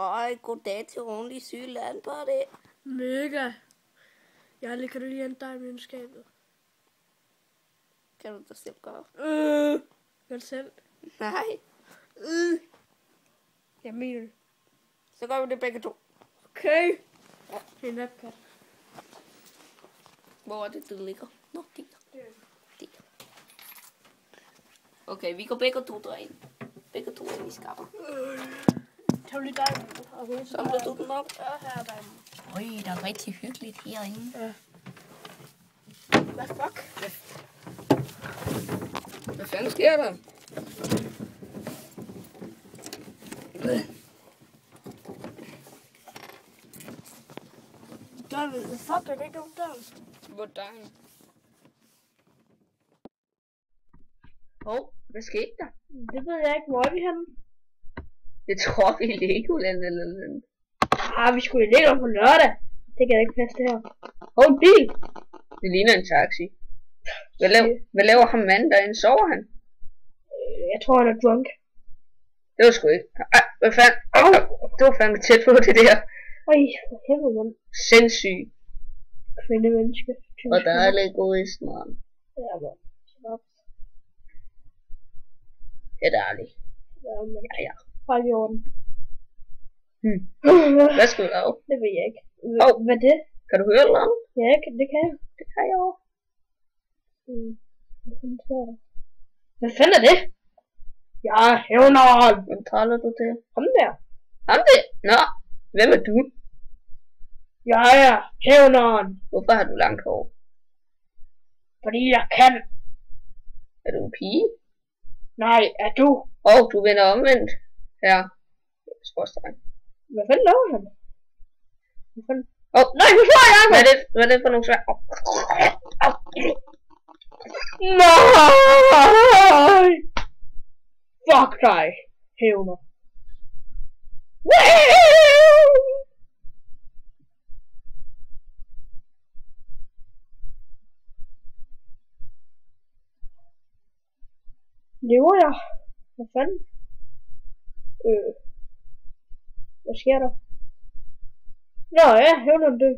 Hej, goddag til ordentlig Sydland, bare det. Mega. Kan du lige hente dig i menneskabet? Kan du da selv gøre? Gør det selv. Nej, Jeg mener det. så gør vi det begge to. Okay. Det er en webcat. Hvor er det, du ligger? Nå, der. Okay, vi går begge to derind. Begge to ind i skabet. Tag lige dig. Okay, Samler du den op? Ja, her er dig. Øj, der er rigtig hyggeligt herinde. Ja. Hvad fuck? Hvad fanden sker der? Hvad fuck er det ikke nogen der? Hvordan? Hvad skete der? Det ved jeg ikke. Hvor er vi henne? Jeg tror, vi er i Legoland eller noget. Vi skulle i Legoland på lørdag. Det kan ikke passe det her. En bil. Det ligner en taxi. Hvad laver ham manden derinde? Sover han? Jeg tror, han er drunk. Det var sgu ikke. Ej, hvad fanden? Det var fandme tæt på det der. Øj, for helvede, mand. Sindssygt. Kvindemenneske. Og der er lidt egoist, man. Ja, mand. Det er ærligt. Ja, mand. Ja. Hold i orden. Hvad skal du lave? Det ved jeg ikke. Hvad er det? Kan du høre noget? Ja, det kan jeg. Det kan jeg også. Hvad fanden er det? Ja, hævneren. Hvem taler du til? Ham der. Ham det? Nå, hvem er du? Ja, hævneren. Hvorfor har du langt hår? Fordi jeg kan. Er du en pige? Nej, er du? Du vender omvendt. Ja. Skråstreg. Hvad fanden laver han? Hvad fanden? Nej, hvor får jeg? Hvad er det for nogle svær? Nej! Fuck dig, hævner. Lever jeg? Hvad fanden? Hvad sker der? Nå ja, hævner død.